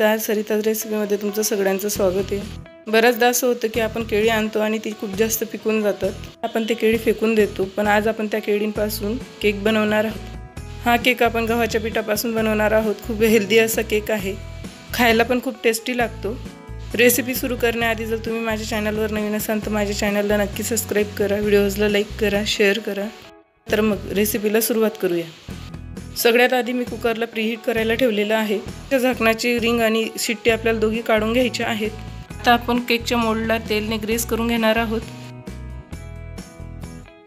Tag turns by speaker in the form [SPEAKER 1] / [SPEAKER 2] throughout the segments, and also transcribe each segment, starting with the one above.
[SPEAKER 1] नमस्कार, सरिताज रेसिपीमध्ये तुमचं सगळ्यांचं स्वागत आहे। बऱ्याचदा असं होतं की आपण केळी आणतो आणि ती खूप जास्त पिकून जातात, आपण ते केळी फेकून देतो। पण आज आपण त्या केळींपासून केक बनवणार आहोत। हा केक आपण गव्हाच्या पिठापासून बनवणार आहोत। खूप हेल्दी असा केक आहे, खायला पण खूप टेस्टी लागतो। रेसिपी सुरू करण्याआधी जर तुम्ही माझ्या चॅनलवर नवीन असाल तर माझ्या चॅनलला नक्की सबस्क्राइब करा, व्हिडिओजला लाईक करा, शेअर करा। तर मग रेसिपीला सुरुवात करूया। सगळ्यात आधी मी कुकरला प्रीहीट करायला ठेवलेला आहे। त्या झाकणाची रिंग आणि शिट्टी आपल्याला दोघी काढून घ्यायच्या आहेत। आता आपण केकच्या मोल्डला तेलने ग्रीस करून घेणार आहोत।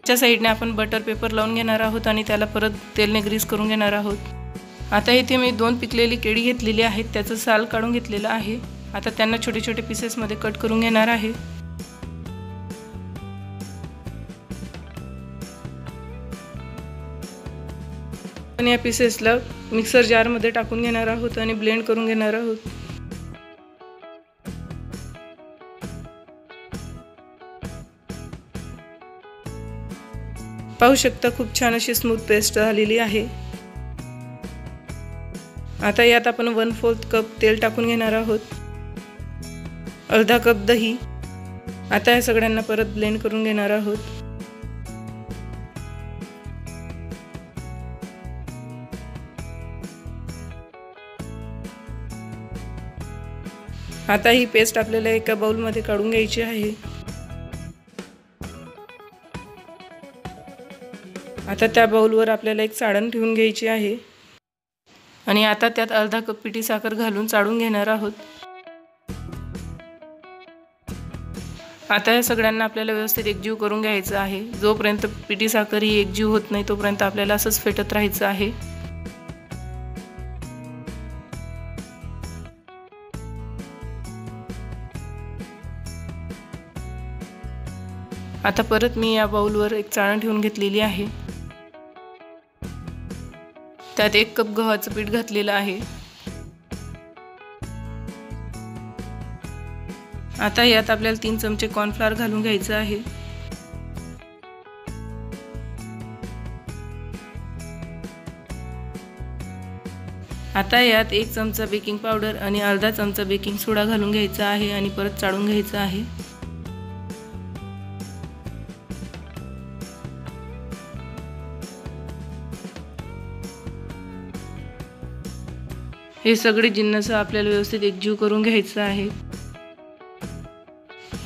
[SPEAKER 1] त्या साइडने आपण बटर पेपर लावून घेणार आहोत आणि त्याला परत तेलने ग्रीस करून घेणार आहोत। आता इथे मी 2 पिकलेली केळी घेतलेली आहेत, त्याचं साल काढून घेतलेलं आहे। आता त्यांना छोटे छोटे पीसेस मध्ये कट करून घेणार आहे। आणि या पीसेसला मिक्सर जार मध्ये टाकून घेणार आहोत आणि ब्लेंड करून घेणार आहोत। पाहू शकता खूप छान अशी स्मूथ पेस्ट झालेली आहे। आता यात आपण 1/4 कप तेल टाकून घेणार आहोत, अर्धा कप दही। आता या सगळ्यांना परत ब्लेंड करून घेणार आहोत। आता ही पेस्ट आपल्याला एका बाउल मध्ये काढून घ्यायची आहे। आता त्या बाउलवर आपल्याला एक चाळण ठेवून घ्यायची आहे आणि आता त्यात अर्धा कप पिठी साखर घालून चाळून घेणार आहोत। आता या सगळ्यांना आपल्याला व्यवस्थित एकजीव करून घ्यायचं आहे। जोपर्यंत पिठी साखर ही एकजीव होत नाही तोपर्यंत आपल्याला असंच फेटत राहायचं आहे। आता परत मी या बाउलवर एक चाळण ठेवून घेतलेली आहे, त्यात 1 कप गव्हाचं पीठ घातलेलं आहे। आता यात आपल्याला 3 चमचे कॉर्नफ्लोअर घालून घ्यायचं आहे। आता यात 1 चमचा बेकिंग पावडर आणि अर्धा चमचा बेकिंग सोडा घालून घ्यायचा आहे आणि परत चाळून घ्यायचं आहे। हे सगळे जिन्नस आपल्याला व्यवस्थित एकजीव करून घ्यायचं आहे।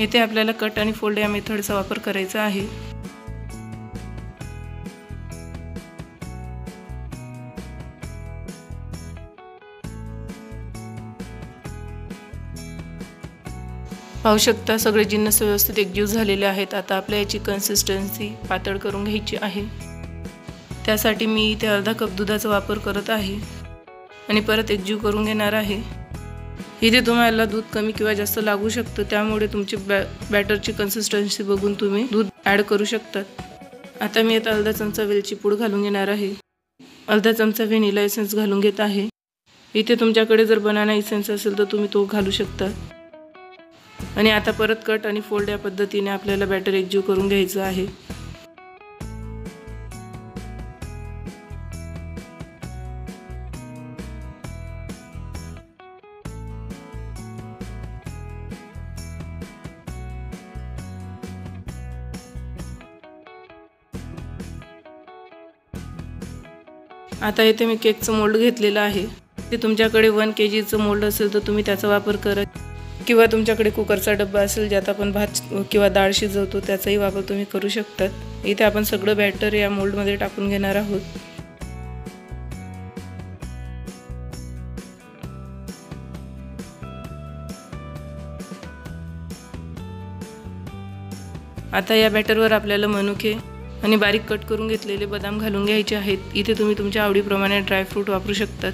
[SPEAKER 1] इथे आपल्याला कट आणि फोल्ड या मेथडचा वापर करायचा आहे। पाहू शकता सगळे जिन्नस व्यवस्थित एकजीव झालेले आहेत। आता आपल्याला याची कन्सिस्टन्सी पातळ करून घ्यायची आहे। त्यासाठी मी इथे अर्धा कप दुधाचा वापर करत आहे आणि परत एकजीव करून घेणार आहे। इथे तुम्हाला दूध कमी किंवा जास्त लागू शकतं, त्यामुळे तुमची बॅटरची कन्सिस्टन्सी बघून तुम्ही दूध ॲड करू शकतात। आता मी आता अर्धा चमचा वेलची पूड घालून घेणार आहे, अर्धा चमचा व्हॅनिला एसेन्स घालून घेत आहे। इथे तुमच्याकडे जर बनाना एसेन्स असेल तर तुम्ही तो घालू शकता। आणि आता परत कट आणि फोल्ड या पद्धतीने आपल्याला बॅटर एकजीव करून घ्यायचं आहे। आता इथे मी केकचं मोल्ड घेतलेलं आहे। ते तुमच्याकडे 1 kgचं मोल्ड असेल तर तुम्ही त्याचा वापर करा, किंवा तुमच्याकडे कुकरचा डब्बा असेल ज्यात आपण भात किंवा डाळ शिजवतो त्याचाही वापर तुम्ही करू शकतात। इथे आपण सगळं बॅटर या मोल्डमध्ये टाकून घेणार आहोत। आता या बॅटरवर आपल्याला मनुके आणि बारीक कट करून घेतलेले बदाम घालून घ्यायचे आहेत। इथे तुम्ही तुमच्या आवडीप्रमाणे ड्रायफ्रूट वापरू शकतात।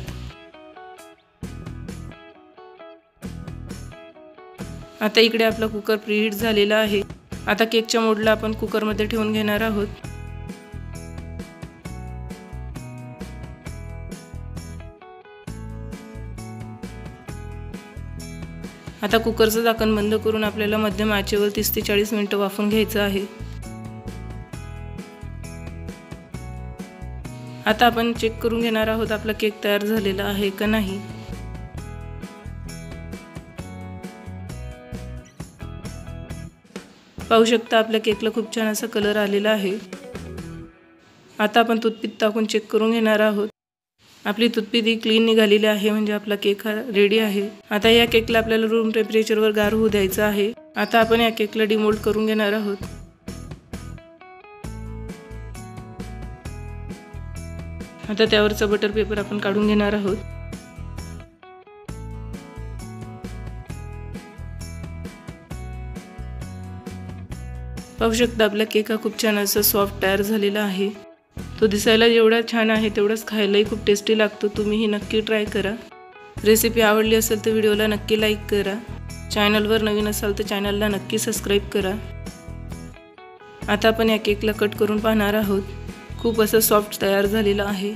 [SPEAKER 1] आता इकडे आपला कुकर प्रीहीट झालेला आहे। आता केकच्या मोल्डला आपण कुकरमध्ये ठेवून घेणार आहोत। आता कुकरचं झाकण बंद करून आपल्याला मध्यम आचेवर 30 ते 40 मिनिटं वाफवून घ्यायचं आहे। आता आपण चेक करून घेणार आहोत आपला केक तयार झालेला आहे का नाही। पाहू शकता आपल्या केकला खूप छान असा कलर आलेला आहे। आता आपण टूथपिक टाकून चेक करून घेणार आहोत। आपली टूथपिक ही क्लीन निघालेली आहे, म्हणजे आपला केक हा रेडी आहे। आता या केकला आपल्याला रूम टेम्परेचरवर गार होऊ द्यायचं आहे। आता आपण या केकला डिमोल्ड करून घेणार आहोत। आता त्यावरचा बटर पेपर आपण काढून घेणार आहोत। पाहू शकता आपला केक हा खूप छान असा सॉफ्ट तयार झालेला आहे। तो दिसायला जेवढा छान आहे तेवढाच खायलाही खूप टेस्टी लागतो। तुम्ही ही नक्की ट्राय करा। रेसिपी आवडली असेल तर व्हिडिओला नक्की लाईक करा। चॅनलवर नवीन असाल तर चॅनलला नक्की सबस्क्राईब करा। आता आपण या केकला कट करून पाहणार आहोत। खूप असं सॉफ्ट तयार झालेला आहे।